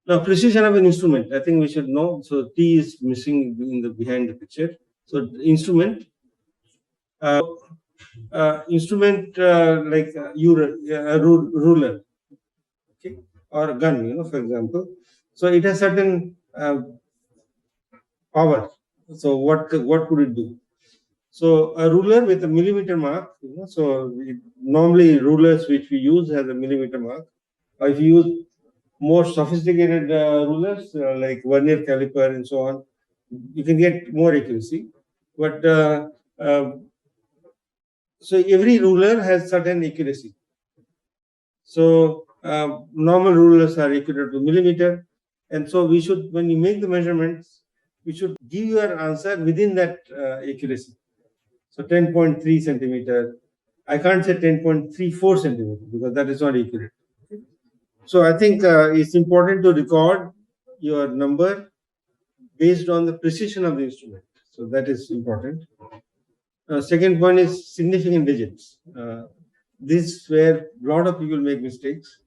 Now, precision of an instrument, I think we should know. So T is missing in the behind the picture. So instrument, like a ruler, okay, or a gun, for example. So it has certain power. So what could it do? So a ruler with a millimeter mark, normally rulers which we use has a millimeter mark. Or if you use more sophisticated rulers like vernier caliper and so on, you can get more accuracy. But so every ruler has certain accuracy. So normal rulers are accurate to millimeter, and so we should, when you make the measurements, we should give your answer within that accuracy. So 10.3 centimeter. I can't say 10.34 centimeter because that is not accurate. So I think it's important to record your number based on the precision of the instrument. So that is important. Second point is significant digits. This is where a lot of people make mistakes.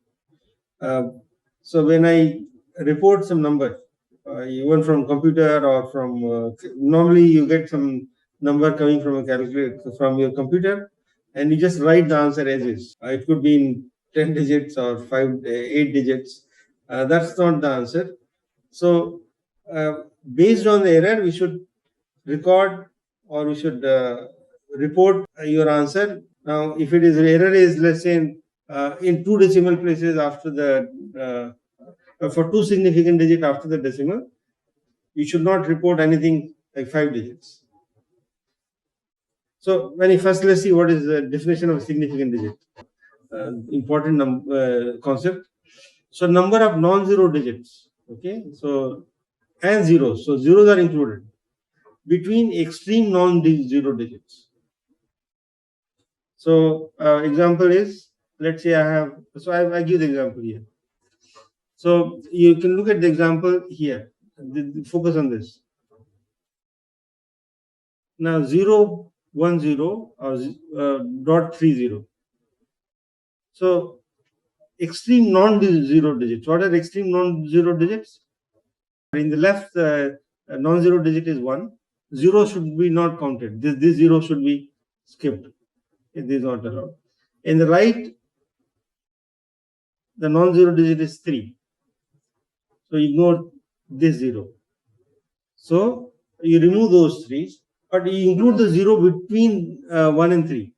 So when I report some number, even from computer or from normally you get some number coming from a calculator from your computer, and you just write the answer as is. It could be in 10 digits or 8 digits. That's not the answer. So based on the error, we should record or we should report your answer. Now, if it is error is, let's say, in 2 decimal places after the for 2 significant digits after the decimal, you should not report anything like 5 digits. So let's see what is the definition of a significant digit. Important concept. So number of non-zero digits, okay, so and zeros. So zeros are included between extreme non-zero digits. So example is, let's say I give the example here. So you can look at the example here. Focus on this. Now 0, 1, 0 or dot 3, 0. So extreme non-zero digits. What are extreme non-zero digits? In the left, non-zero digit is 1. 0 should be not counted. This 0 should be skipped. It is not allowed. In the right, the non-zero digit is 3. So ignore this 0. So you remove those 3s, but you include the 0 between 1 and 3.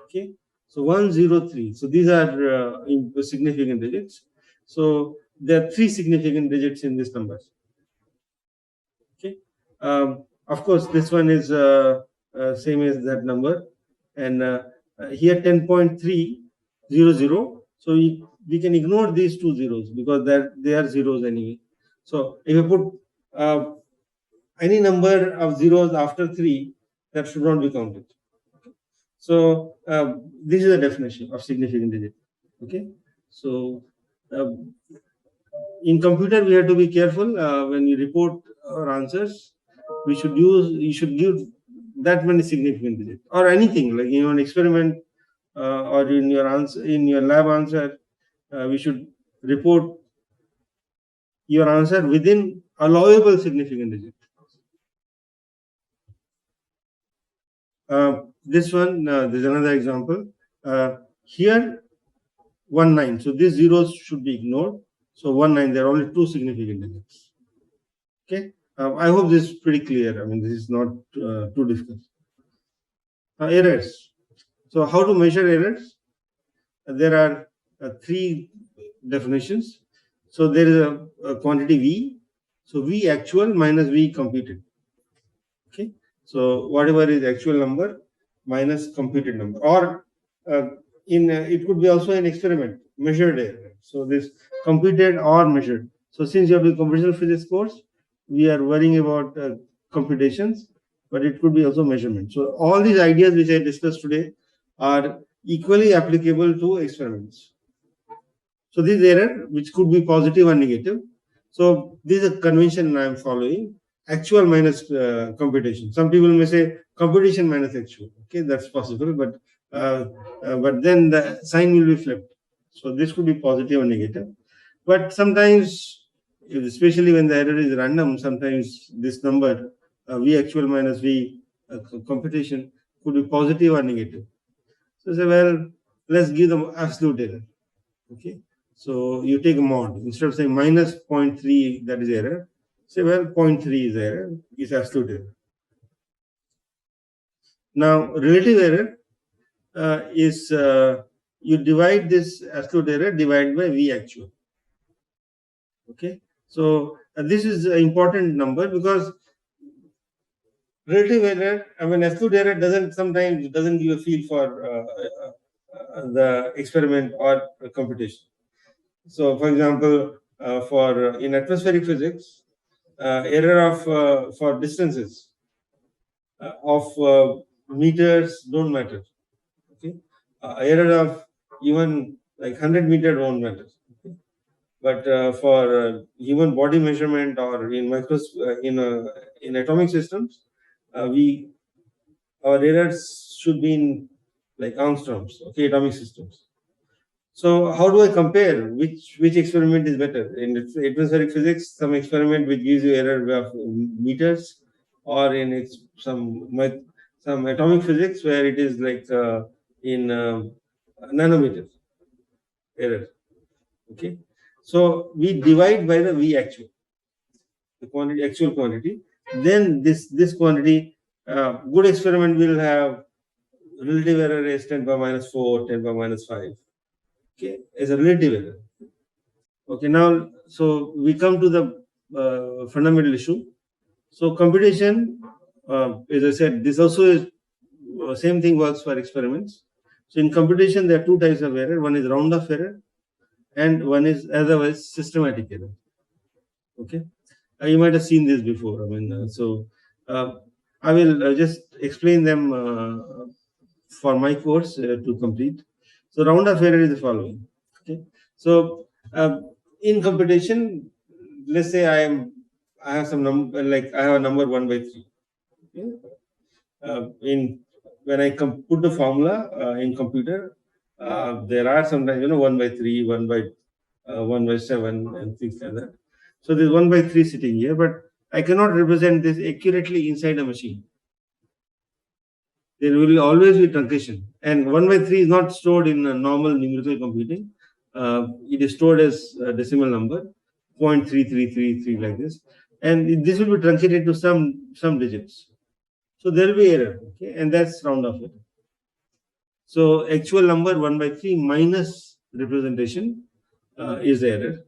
Okay. So 1, 0, 3. So these are significant digits. So there are 3 significant digits in this number. Okay. Of course, this one is same as that number, and here 10.300. So we can ignore these 2 zeros because they are zeros anyway. So if you put any number of zeros after 3, that should not be counted. So this is the definition of significant digit. Okay. So in computer we have to be careful when we report our answers. You should give that many significant digits, or anything like in an experiment or in your lab answer. We should report your answer within allowable significant digit. This one, there's another example. Here, 1, 9. So these zeros should be ignored. So 1, 9, there are only 2 significant digits. Okay. I hope this is pretty clear. I mean, this is not too difficult. Errors. So how to measure errors? There are 3 definitions. So there is a quantity V. So V actual minus V computed. Okay. So whatever is actual number minus computed number, or it could be also an experiment, measured error. So this computed or measured. So since you have a computational physics course, we are worrying about computations, but it could be also measurement. So all these ideas which I discussed today are equally applicable to experiments. So this error, which could be positive or negative. So this is a convention I am following. Actual minus computation. Some people may say computation minus actual. Okay, that's possible, but then the sign will be flipped. So this could be positive or negative. But sometimes, especially when the error is random, sometimes this number v actual minus v computation could be positive or negative. So say, well, let's give the absolute error. Okay, so you take a mod instead of saying minus 0.3, that is error. Say, well, 0.3 is error, is absolute error. Now, relative error is you divide this absolute error divided by v actual. Okay, so this is an important number because relative error, I mean, absolute error doesn't give a feel for the experiment or computation. So, for example, for in atmospheric physics, error of for distances of meters don't matter. Okay, error of even like 100-meter don't matter. Okay? But for human body measurement or in in atomic systems, our errors should be in like angstroms. Okay, atomic systems. So how do I compare which experiment is better? In atmospheric physics, some experiment which gives you error of meters, or in some atomic physics where it is like in nanometers error. Okay, so we divide by the V actual, the quantity, actual quantity. Then this quantity, good experiment will have relative error is 10 power minus 4, 10 power minus 5. Okay, as a relative error. Okay, now, so we come to the fundamental issue. So computation, as I said, this also is same thing works for experiments. So in computation, there are two types of error. One is round-off error, and one is otherwise systematic error. Okay, you might have seen this before. I mean, I will just explain them for my course to complete. So round-off error is the following. Okay, so in computation, let's say I have some number, like I have a number 1 by 3. Okay? In when I put the formula in computer, there are sometimes 1 by 3, 1 by 7, and things like that. So there's 1 by 3 sitting here, but I cannot represent this accurately inside a machine. There will always be truncation, and 1 by 3 is not stored in normal numerical computing. It is stored as a decimal number, 0.3333 like this, and this will be truncated to some digits. So there will be error, okay, and that's round-off error. So actual number 1 by 3 minus representation is the error.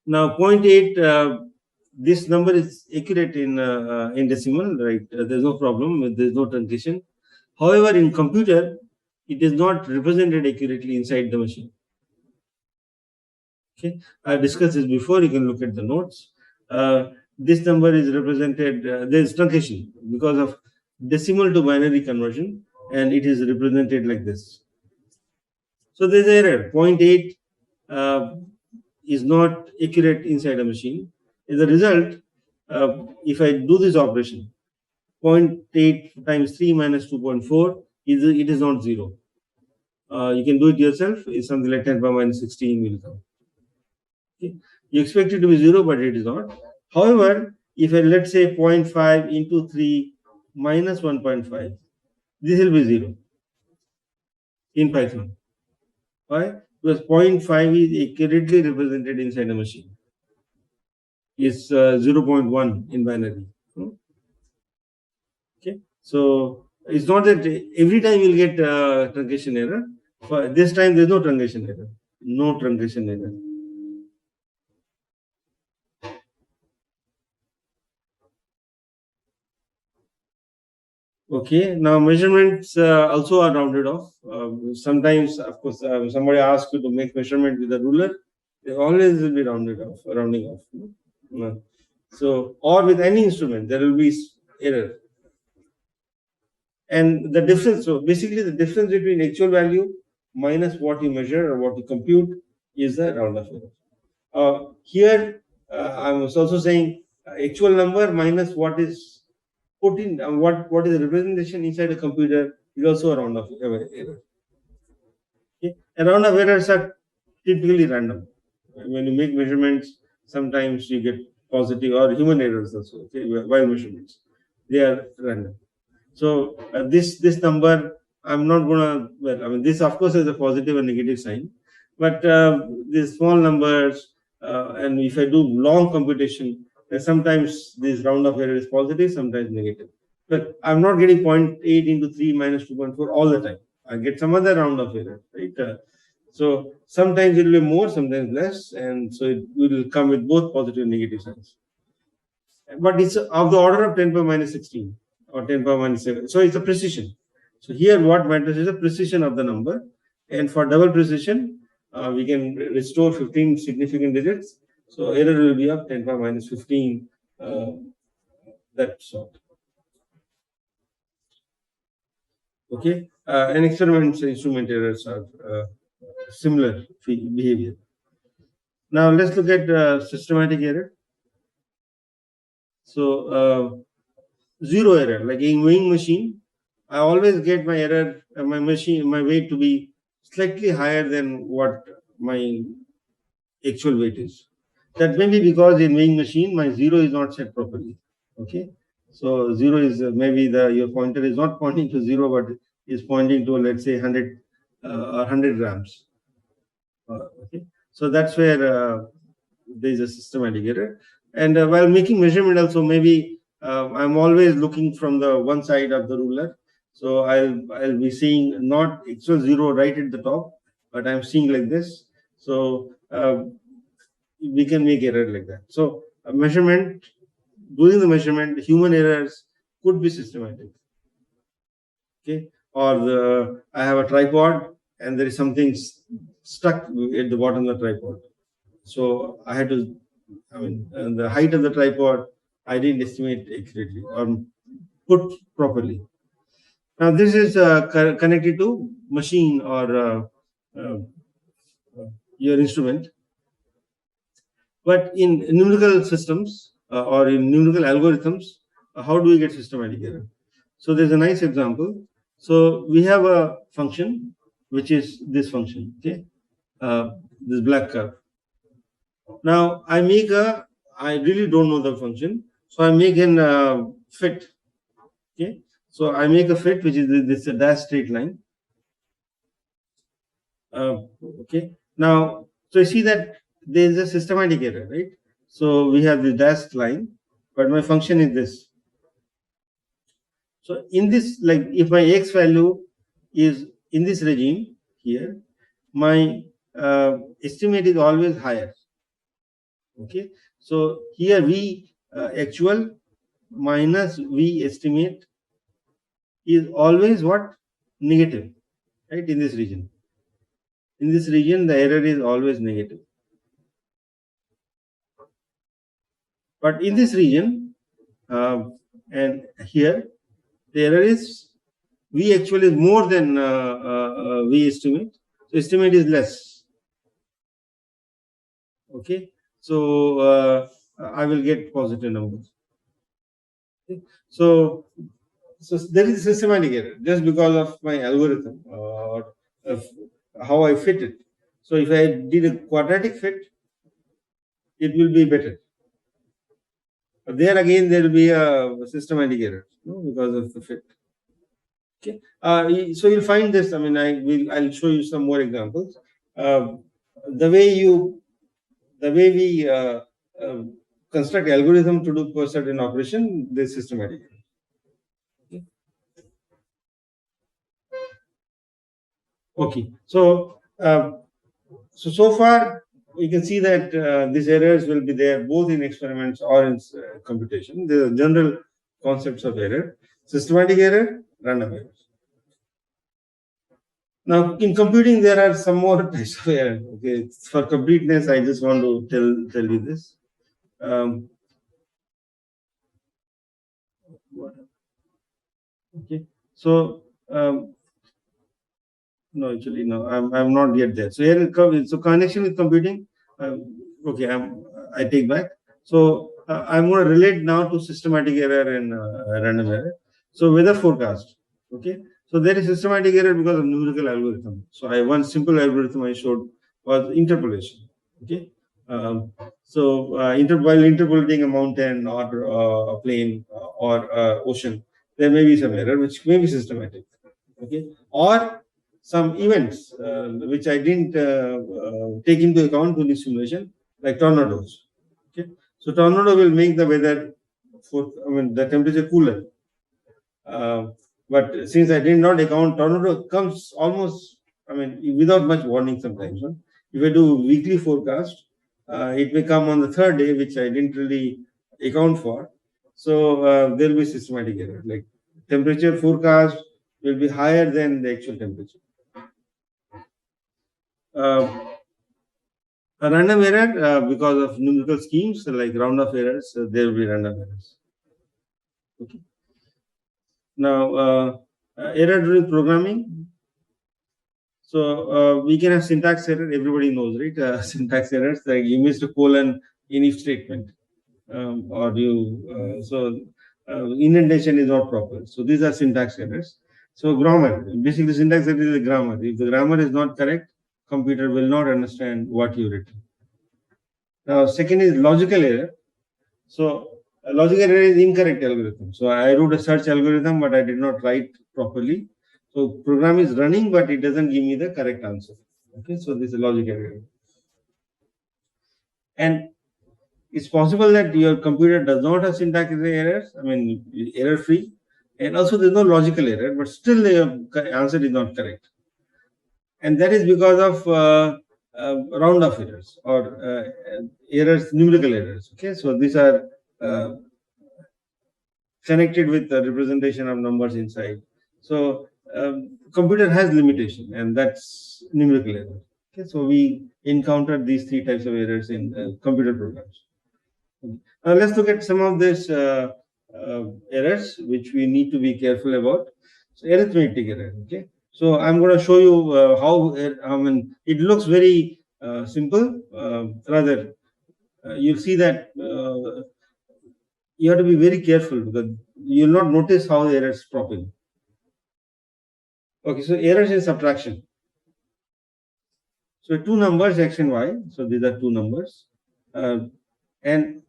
Now 0.8, this number is accurate in decimal, right? There's no problem, there's no truncation. However, in computer, it is not represented accurately inside the machine. Okay, I discussed this before. You can look at the notes. This number is represented. There is truncation because of decimal to binary conversion, and it is represented like this. So there is error. 0.8 is not accurate inside a machine. As a result, if I do this operation, 0.8 times 3 minus 2.4 it is not 0. You can do it yourself. It's something like 10 power minus 16 will come. Okay. You expect it to be 0, but it is not. However, if I let's say 0.5 into 3 minus 1.5, this will be 0 in Python. Why? Because 0.5 is accurately represented inside a machine. It's 0.1 in binary. Okay, so it's not that every time you'll get truncation error. For this time, there's no truncation error. No truncation error. Okay, now measurements also are rounded off. Sometimes, of course, somebody asks you to make measurement with a ruler, they always will be rounding off. So, or with any instrument, there will be error. And the difference, so basically the difference between actual value minus what you measure or what you compute is the round-off error. Here, I was also saying actual number minus what is put in, what is the representation inside a computer is also a round-off error. Okay? A round-off errors are typically random. When you make measurements, sometimes you get positive or human errors also. Okay, while measurements, they are random. So this number, I'm not gonna. Well, I mean, this of course is a positive and negative sign, but these small numbers, and if I do long computation, sometimes this round of error is positive, sometimes negative. But I'm not getting 0.8 into 3 minus 2.4 all the time. I get some other round of error, right? So sometimes it will be more, sometimes less, and so it will come with both positive and negative signs. But it's of the order of 10 power minus 16 or 10 power minus 7. So it's a precision. So here what matters is the precision of the number. And for double precision, we can restore 15 significant digits. So error will be of 10 power minus 15, that sort. Okay. And instrument errors are similar behavior. Now let's look at systematic error. So zero error, like in weighing machine, I always get my error, my weight to be slightly higher than what my actual weight is. That may be because in weighing machine my zero is not set properly. Okay, so zero is maybe your pointer is not pointing to zero, but is pointing to, let's say, 100 or 100 grams. Okay, so that's where there is a systematic error. And while making measurement also, maybe I'm always looking from the one side of the ruler. So I'll be seeing not actual zero right at the top, but I'm seeing like this. So we can make error like that. So measurement, doing the measurement, human errors could be systematic. Okay, or I have a tripod and there is something stuck at the bottom of the tripod. So I had to, I mean, the height of the tripod, I didn't estimate accurately or put properly. Now this is connected to machine or uh, your instrument. But in numerical systems or in numerical algorithms, how do we get systematic error? So there's a nice example. So we have a function, which is this function, okay, this black curve. Now I really don't know the function, so I make an fit. Okay, so I make a fit, which is this dash straight line. Okay, now so you see that there is a systematic error, right? So we have the dashed line, but my function is this. So in this, like if my x value is in this regime here, my estimate is always higher. Okay, so here v actual minus v estimate is always what? Negative, right? In this region. In this region, the error is always negative. But in this region, and here, the error is v actually is more than v estimate. So estimate is less. Okay, so I will get positive numbers. Okay? So there is systematic error just because of my algorithm or how I fit it. So if I did a quadratic fit, it will be better. But there again, there will be a systematic error, because of the fit. Okay, so you'll find this. I mean, I'll show you some more examples. The way we construct algorithm to do a certain operation, this systematic error. Okay, so so far you can see that these errors will be there both in experiments or in computation. The general concepts of error: systematic error, random errors. Now, in computing, there are some more types of error. Okay, for completeness, I just want to tell you this. Okay, so no, actually, no, I'm not yet there. So here, so connection with computing. Okay, I take back. So I'm going to relate now to systematic error and random error. So weather forecast. Okay, so there is systematic error because of numerical algorithm. So I one simple algorithm I showed was interpolation. Okay. While interpolating a mountain or a plane or ocean, there may be some error which may be systematic. Okay, or some events which I didn't take into account in the simulation, like tornadoes. Okay, so tornado will make the weather the temperature cooler. But since I did not account, tornado comes almost, without much warning sometimes. Huh? If I do weekly forecast, it may come on the third day, which I didn't really account for. So there will be systematic error. Like temperature forecast will be higher than the actual temperature. A random error because of numerical schemes like round-off errors, there will be random errors. Okay. Now, error during programming. So we can have syntax error. Everybody knows, right? Syntax errors, like you missed a colon in if statement, or you indentation is not proper. So these are syntax errors. So grammar, basically syntax error is a grammar. If the grammar is not correct, computer will not understand what you written. Now, second is logical error. So a logical error is incorrect algorithm. So I wrote a search algorithm, but I did not write properly. So program is running, but it doesn't give me the correct answer. Okay, so this is logical error. And it's possible that your computer does not have syntax errors. Error free, and also there's no logical error, but still the answer is not correct. And that is because of round-off errors or errors, numerical errors. Okay, so these are connected with the representation of numbers inside. So computer has limitation, and that's numerical error. Okay, so we encountered these three types of errors in computer programs. Now let's look at some of these errors which we need to be careful about. So arithmetic error. Okay, so I'm going to show you how it looks very simple. Rather, you'll see that you have to be very careful because you'll not notice how the errors crop in. Okay, so errors in subtraction. So two numbers x and y. So these are two numbers, and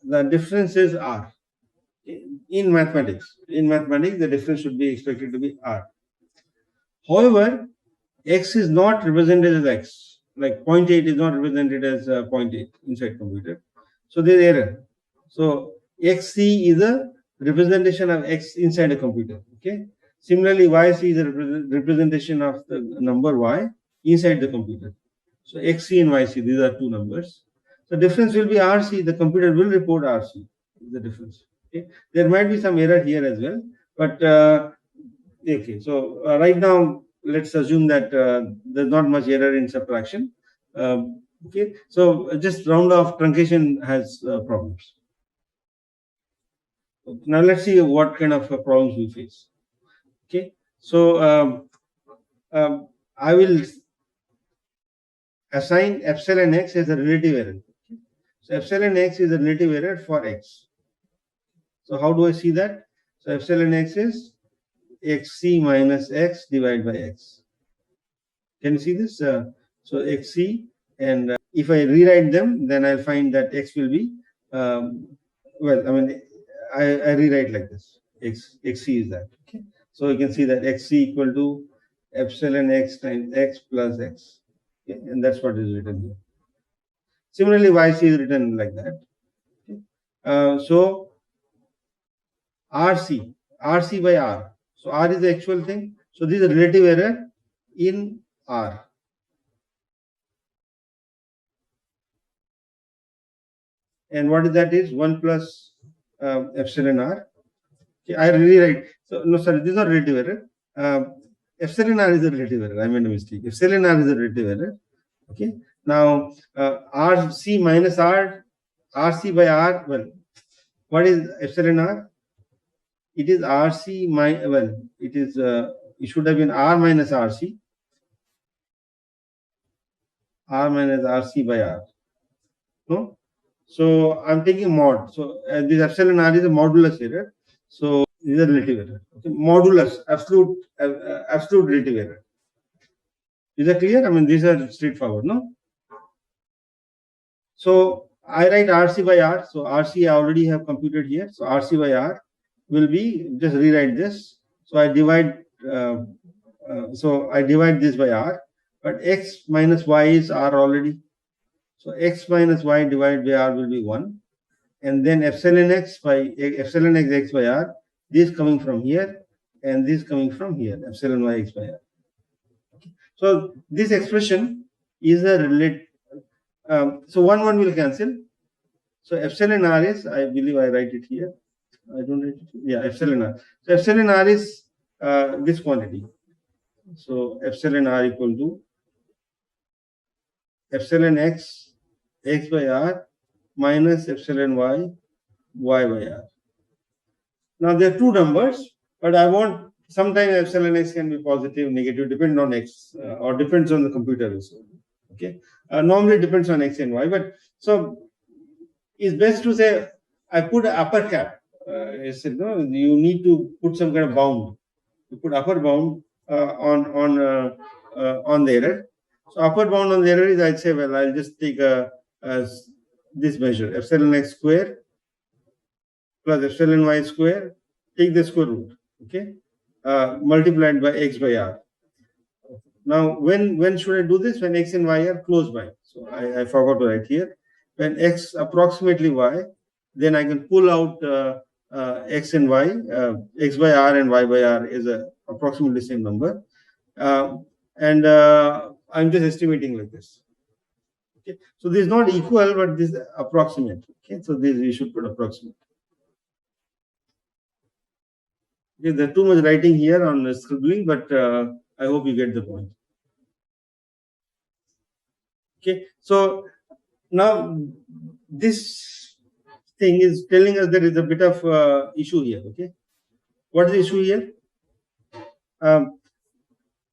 the difference is r. In mathematics, the difference should be expected to be r. However, x is not represented as x. Like 0.8 is not represented as 0.8 inside computer. So there is error. So xc is a representation of x inside a computer. Okay. Similarly, yc is a representation of the number y inside the computer. So xc and yc, these are two numbers. The difference will be rc. The computer will report rc. The difference. Okay. There might be some error here as well, but okay. So right now, let's assume that there's not much error in subtraction. Okay. So just round off truncation has problems. Now let's see what kind of problems we face. Okay. So I will assign epsilon x as a relative error. Okay. So epsilon x is a relative error for x. So how do I see that? So epsilon x is xc minus x divided by x. Can you see this? So xc, and if I rewrite them, then I'll find that x will be, I rewrite like this. Xc is that. Okay. So you can see that xc equal to epsilon x times x plus x. Okay. And that's what is written here. Similarly, yc is written like that. Okay. So rc by r. So r is the actual thing. So this is a relative error in r. And what is that is 1 plus epsilon r. Okay, I rewrite. So no, sorry, this is not relative error. Epsilon r is a relative error. I made a mistake. Epsilon r is a relative error. Okay. Now rc minus r, rc by r. Well, what is epsilon r? It is rc it is it should have been r minus rc. R minus rc by r. No. So I'm taking mod. So this epsilon r is a modulus error. So this is a relative error. Okay. Modulus, absolute relative error. Is that clear? These are straightforward, no? So I write RC by R. So RC I already have computed here. So RC by R will be, just rewrite this. So I divide this by R, but X minus Y is R already. So X minus Y divided by R will be 1. And then epsilon X X by R, this coming from here and this coming from here, epsilon Y X by R. Okay. So this expression is a relate. So 1 will cancel. So epsilon R is, I believe I write it here. I don't write it. Yeah, epsilon R. So epsilon R is this quantity. So epsilon R equal to epsilon X by R minus epsilon Y by R. Now there are two numbers, but I want, sometimes epsilon X can be positive, negative, depend on X, or depends on the computer also. Okay. Normally it depends on X and Y, but so it's best to say I put an upper cap. I said no, you need to put some kind of bound. You put upper bound on the error. So upper bound on the error is, I'd say, well, I'll just take this measure, epsilon X square plus epsilon Y square, take the square root, okay, multiplied by X by R. Now, when should I do this? When X and Y are close by. So I forgot to write here. When X approximately Y, then I can pull out X and Y, X by R and Y by R is approximately the same number. And I'm just estimating like this. Okay. So this is not equal, but this is approximate. Okay. So this we should put approximate. Okay. There's too much writing here on scribbling, but I hope you get the point. Okay. So now this thing is telling us there is a bit of issue here. Okay. What is the issue here?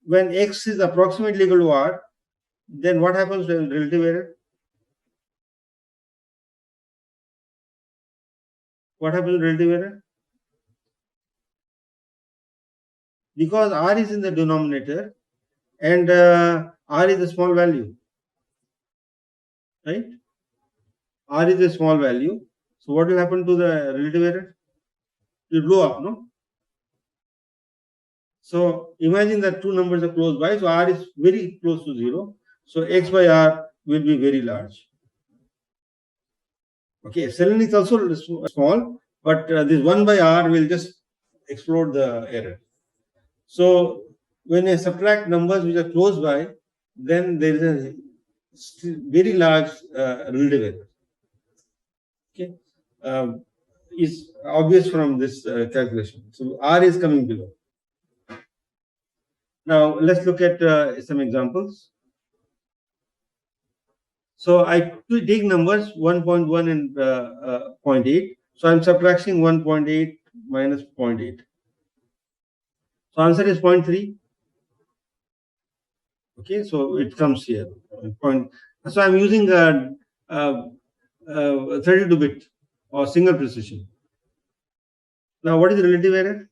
When X is approximately equal to R, then what happens to relative error? What happens to relative error? Because R is in the denominator and R is a small value, right? R is a small value. So what will happen to the relative error? It will blow up, no? So imagine that two numbers are close by. So R is very close to 0. So X by R will be very large. Okay, epsilon is also small, but this 1 by R will just explode the error. So when I subtract numbers which are close by, then there is a very large relative error. Okay, is obvious from this calculation. So R is coming below. Now let's look at some examples. So I take numbers 1.1 and 0.8. So I'm subtracting 1.8 minus 0.8. So answer is 0.3. Okay, so it comes here. So I'm using 32-bit or single precision. Now what is the relative error?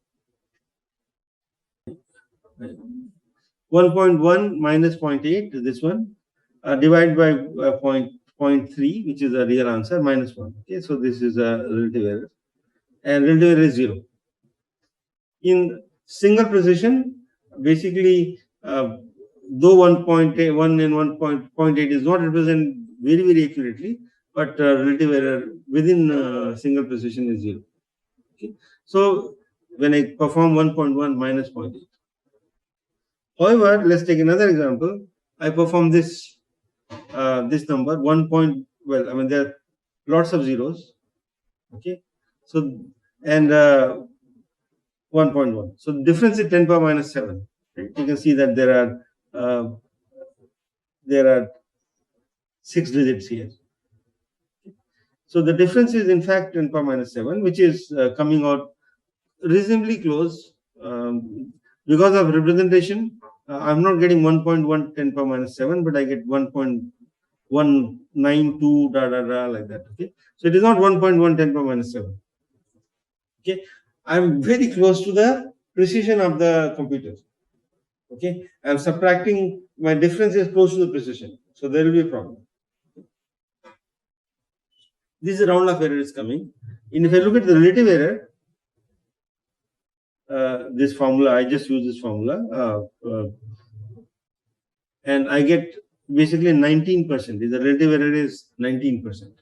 1.1 minus 0.8, this one, divided by 0.3, which is a real answer, minus 1. Okay, so this is a relative error. And relative error is 0. In single precision, basically, though 1.1 and 1.8 is not represented very, very accurately, but relative error within single precision is 0. Okay. So when I perform 1.1 minus 0.8. However, let's take another example. I perform this number 1. Well, I mean there are lots of zeros. Okay, so and 1.1. So the difference is 10 power minus 7. Right? You can see that there are 6 digits here. So the difference is in fact 10 power minus 7, which is coming out reasonably close. Because of representation, I'm not getting 1.1 10 power minus 7, but I get 1.192 like that. Okay, so it is not 1.1 10 power minus 7. Okay, I'm very close to the precision of the computer. Okay, I'm subtracting, my difference is close to the precision, so there will be a problem. this round off error is coming. And if I look at the relative error, this formula, I just use this formula, and I get basically 19%. The relative error is 19%,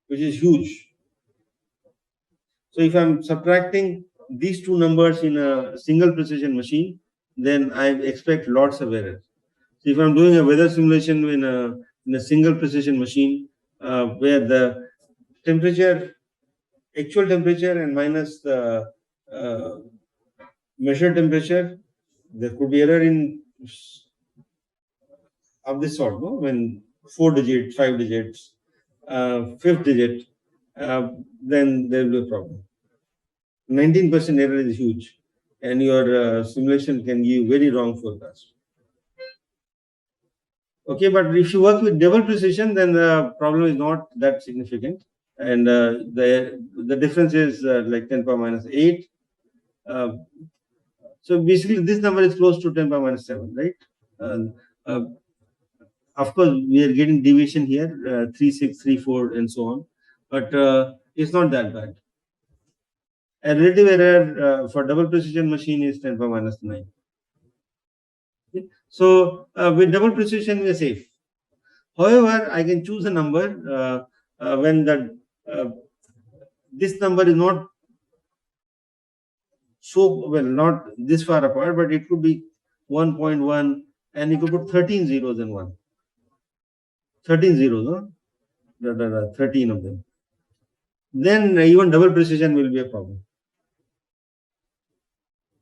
which is huge. So if I'm subtracting these two numbers in a single precision machine, then I expect lots of errors. So if I'm doing a weather simulation in a single precision machine, where the temperature, actual temperature and minus the measured temperature, there could be error in of this sort, no? When 4 digits, 5 digits, fifth digit, then there will be a problem. 19% error is huge, and your simulation can give very wrong forecast. Okay, but if you work with double precision, then the problem is not that significant, and the difference is like 10 power minus 8. So basically, this number is close to 10 power minus 7, right? Uh, of course, we are getting deviation here, 3, 6, 3, 4, and so on, but it's not that bad. A relative error for double precision machine is 10 power minus 9. Okay. So with double precision, we are safe. However, I can choose a number when this number is not so well, not this far apart, but it could be 1.1, and you could put 13 zeros in one. 13 zeros, no? 13 of them. Then even double precision will be a problem.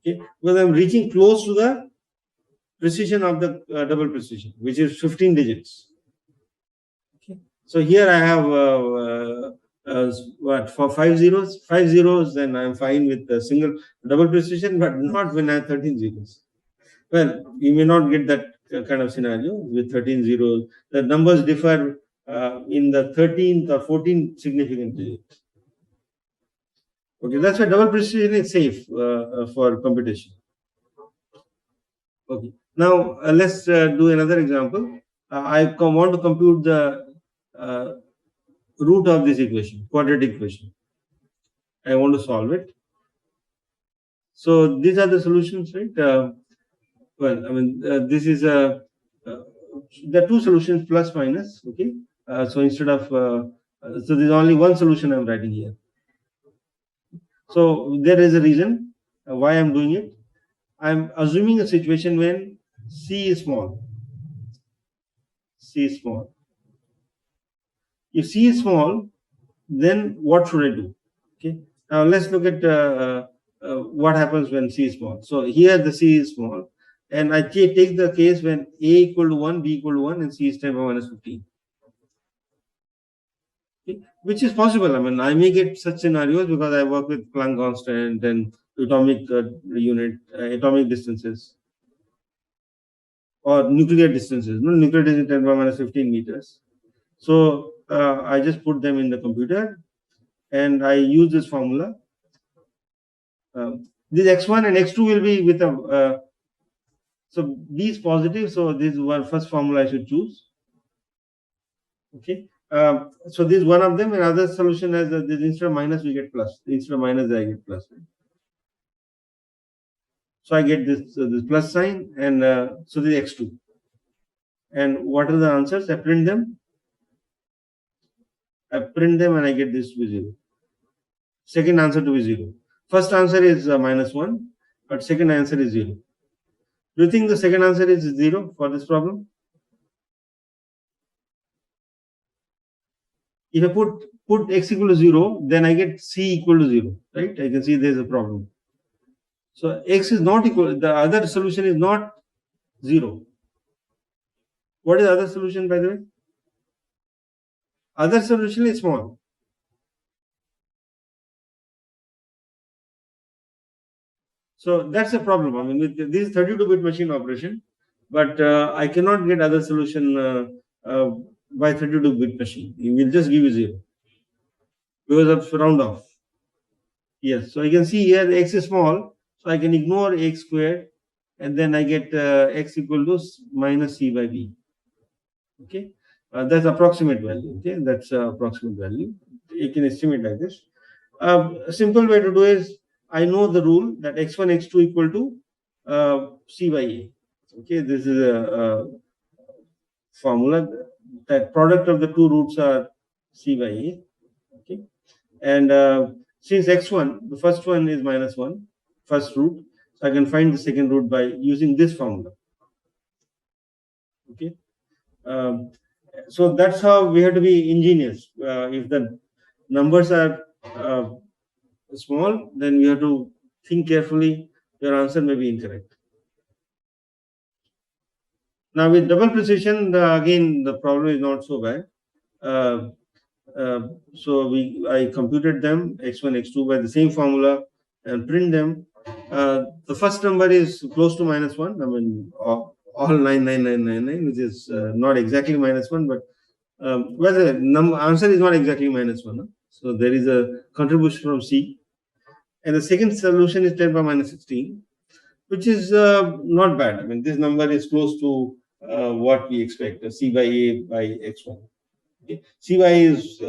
Okay, because I'm reaching close to the precision of the double precision, which is 15 digits. Okay, so here I have what, for 5 zeros? 5 zeros, then I'm fine with the single double precision, but not when I have 13 zeros. Well, you may not get that kind of scenario with 13 zeros. The numbers differ in the 13th or 14th significant digit. Okay, that's why double precision is safe for computation. Okay, now let's do another example. I want to compute the root of this equation, quadratic equation. I want to solve it. So these are the solutions, right? Well, I mean, this is there are two solutions, plus minus. Okay, so instead of so there's only one solution I'm writing here. So there is a reason why I'm doing it. I'm assuming a situation when C is small. C is small. If C is small, then what should I do? Okay. Now let's look at what happens when C is small. So here the C is small, and I take the case when A equal to 1, B equal to 1, and C is 10 power minus 15. Okay. Which is possible. I mean, I may get such scenarios because I work with Planck constant and atomic unit, atomic distances, or nuclear distances. No, nuclear distance 10 power minus 15 meters. So I just put them in the computer, and I use this formula. This x1 and x2 will be with a so B is positive, so this is one first formula I should choose. Okay, so this is one of them, and other solution has this instead of minus we get plus. Instead of minus I get plus. So I get this this plus sign, and so this is x2. And what are the answers? I print them. And I get this to be 0. Second answer to be 0. First answer is minus 1, but second answer is 0. Do you think the second answer is 0 for this problem? If I put x equal to 0, then I get C equal to 0, right? I can see there is a problem. So x is not equal, the other solution is not 0. What is the other solution, by the way? Other solution is small. So that's a problem. I mean, with this 32-bit machine operation, but I cannot get other solution by 32-bit machine. It will just give you 0 because of round off. Yes, so you can see here x is small, so I can ignore x squared, and then I get x equal to minus c by b. Okay, That's approximate value. Okay, that's approximate value. You can estimate like this. A simple way to do is, I know the rule that x1 x2 equal to c by a. Okay, this is a formula that product of the two roots are c by a. Okay, and since x1, the first one is -1, first root, so I can find the second root by using this formula. Okay, so that's how we have to be ingenious. If the numbers are small, then we have to think carefully. Your answer may be incorrect. Now with double precision, again the problem is not so bad. So I computed them x1 x2 by the same formula and print them. The first number is close to -1. I mean all 99999, which is not exactly -1, but well, the answer is not exactly -1. Huh? So there is a contribution from C, and the second solution is 10 power -16, which is not bad. I mean, this number is close to what we expect, C by A by x1. Okay. C by is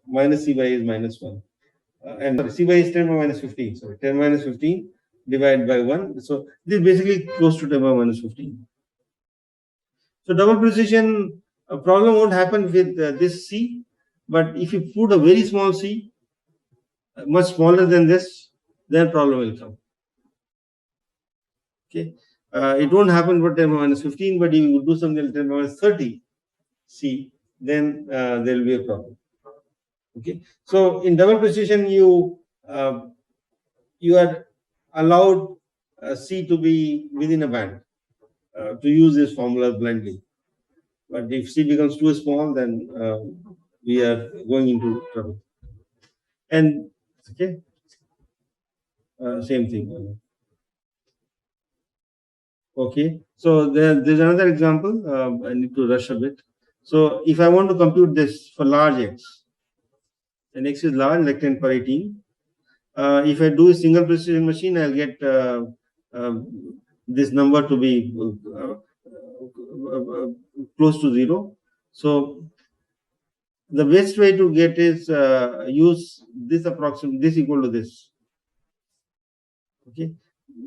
minus C by is -1. And sorry, C by is 10 power -15. Sorry, 10 -15 divided by 1. So this is basically close to 10 power -15. So double precision problem won't happen with this C, but if you put a very small C, much smaller than this, then problem will come. Okay, it won't happen for 10 -15, but if you do something like 10 -30 C, then there will be a problem. Okay, so in double precision, you are allowed C to be within a band to use this formula blindly. But if C becomes too small, then we are going into trouble. And okay, same thing. Okay, so there's another example. I need to rush a bit. So if I want to compute this for large x, and x is large, like 10 power 18. If I do a single precision machine, I'll get this number to be close to 0. So the best way to get is use this approximate, this equal to this. Okay,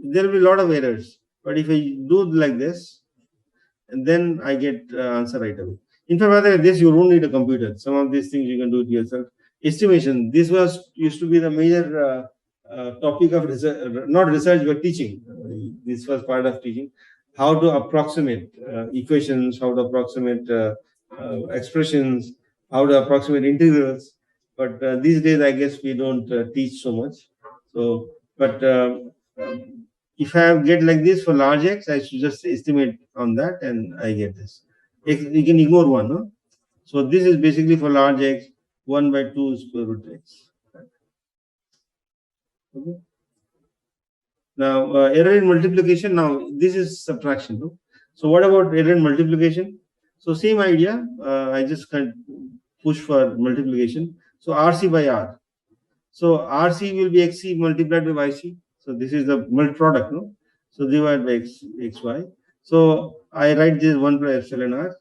there will be a lot of errors, but if I do like this, and then I get answer right away. In fact, rather this you don't need a computer. Some of these things you can do it yourself. Estimation. This used to be the major topic of research, not research but teaching. This was part of teaching. How to approximate equations, how to approximate expressions, how to approximate integrals. But these days, I guess we don't teach so much. So, but if I get like this for large x, I should just estimate on that and I get this. You can ignore 1. No? So this is basically for large x, 1 by 2 square root x. Okay. Now, error in multiplication. Now, this is subtraction. No? So what about error in multiplication? So same idea. I just can push for multiplication. So RC by R. So RC will be XC multiplied by YC. So this is the multi product, no? So divided by XY. So I write this 1 plus epsilon R,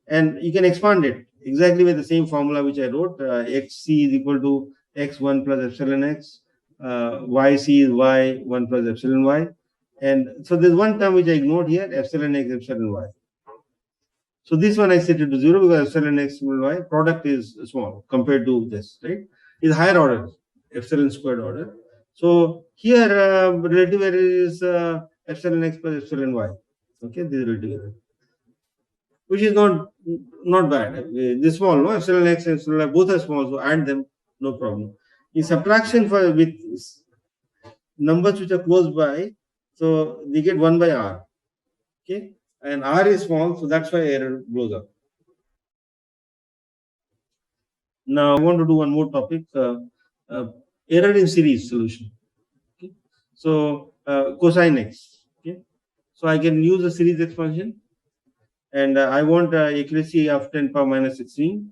and you can expand it exactly with the same formula which I wrote. XC is equal to X1 plus epsilon X. YC is Y1 plus epsilon Y. And so there's one term which I ignored here, epsilon X, epsilon Y. So this one I set it to 0 because epsilon X, epsilon Y product is small compared to this, right? It's higher order, epsilon squared order. So here relative error is epsilon X plus epsilon Y. Okay, this is relative error, which is not bad. This small, no? Epsilon X and epsilon Y both are small, so add them, no problem. In subtraction with numbers which are close by, so they get 1 by R. Okay, and R is small, so that's why error blows up. Now I want to do one more topic, error in series solution. Okay, so cosine x. Okay, so I can use a series expansion, and I want accuracy of 10 power -16.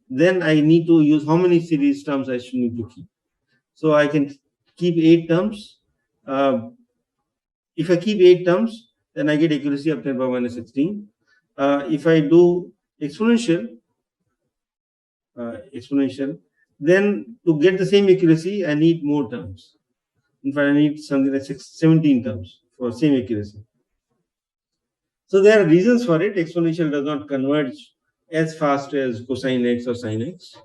Then I need to use how many series terms I should need to keep. So I can keep 8 terms. If I keep 8 terms, then I get accuracy of 10 power -16. If I do exponential, then to get the same accuracy, I need more terms. In fact, I need something like 17 terms for same accuracy. So there are reasons for it. Exponential does not converge as fast as cosine x or sine x.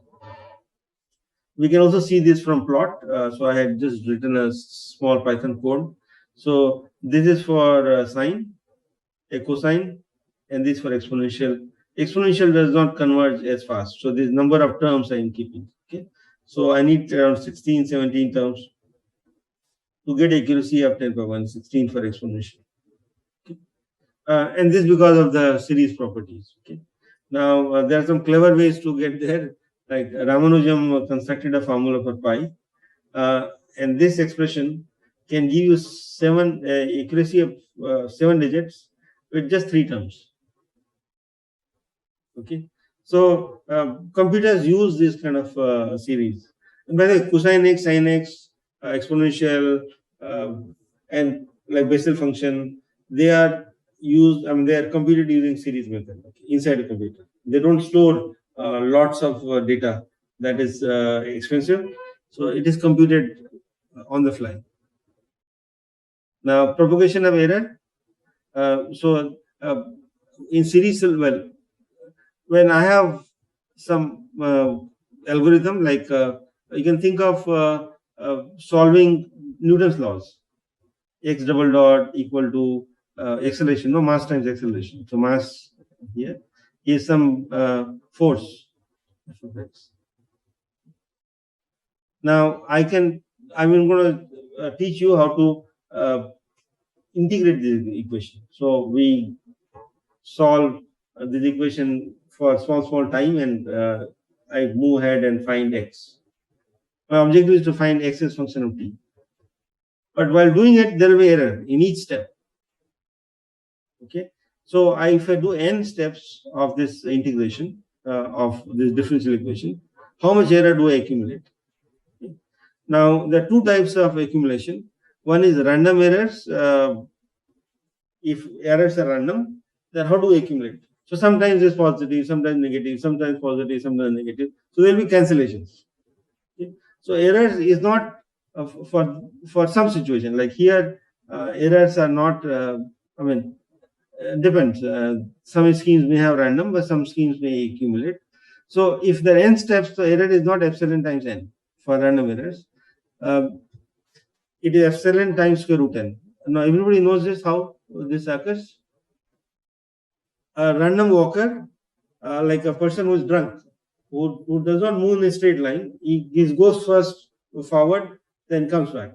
We can also see this from plot. So I had just written a small Python code. So this is for sine, a cosine, and this for exponential. Exponential does not converge as fast. So this number of terms I am keeping. Okay. So I need around 16, 17 terms to get accuracy of 10 power 1, 16 for exponential. Okay. And this because of the series properties. Okay. Now there are some clever ways to get there. Like Ramanujan constructed a formula for pi, and this expression can give you accuracy of 7 digits with just 3 terms. Okay, so computers use this kind of series. And by the way, cosine x, sine x, exponential, and like Bessel function, they are used. I mean, they are computed using series method, okay, inside a computer. They don't store lots of data that is expensive, so it is computed on the fly. Now, propagation of error. In series, well, when I have some algorithm, like you can think of solving Newton's laws, x double dot equal to acceleration, no, mass times acceleration. So mass here is some force. Now I'm going to teach you how to integrate this equation. So we solve this equation for small time, and I move ahead and find x. My objective is to find x as function of t. But while doing it, there will be error in each step. Okay, so if I do n steps of this integration of this differential equation, how much error do I accumulate? Okay. Now there are two types of accumulation. One is random errors. If errors are random, then how do we accumulate? So sometimes it's positive, sometimes negative, sometimes positive, sometimes negative. So there will be cancellations. Okay. So errors is not for some situation, like here errors are not. Depends. Some schemes may have random, but some schemes may accumulate. So if the n steps, the error is not epsilon times n for random errors. It is epsilon times square root n. Now everybody knows this, how this occurs. A random walker, like a person who is drunk, who does not move in a straight line, he goes first forward, then comes back.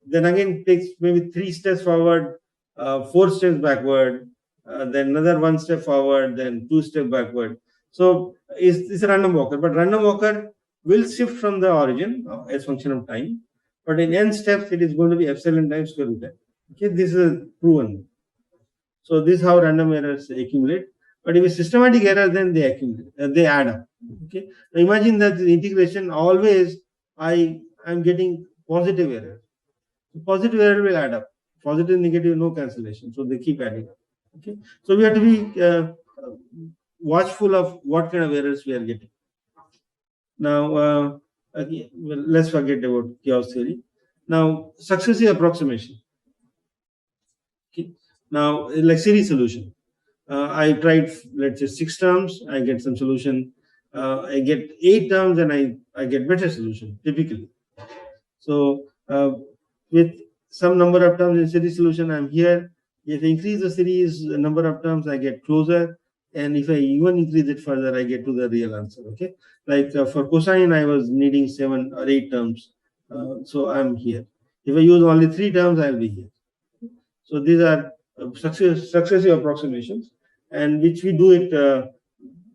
Then again takes maybe 3 steps forward, 4 steps backward, then another 1 step forward, then 2 steps backward. So it's a random walker, but random walker will shift from the origin as function of time. But in n steps, it is going to be epsilon times square root n. Okay, this is proven. So this is how random errors accumulate. But if it's systematic error, then they accumulate, they add up. Okay. Now imagine that the integration always I'm getting positive error. So positive error will add up. Positive, negative, no cancellation. So they keep adding up. Okay. So we have to be watchful of what kind of errors we are getting. Now, let's forget about chaos theory. Now, successive approximation. Okay. Now, like series solution. I tried, let's say, 6 terms, I get some solution. I get 8 terms, and I get better solution, typically. So, with some number of terms in series solution, I'm here. If I increase the series number of terms, I get closer. And if I even increase it further, I get to the real answer. Okay. Like for cosine, I was needing 7 or 8 terms. So I'm here. If I use only 3 terms, I'll be here. So these are successive approximations, and which we do it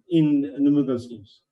in numerical schemes.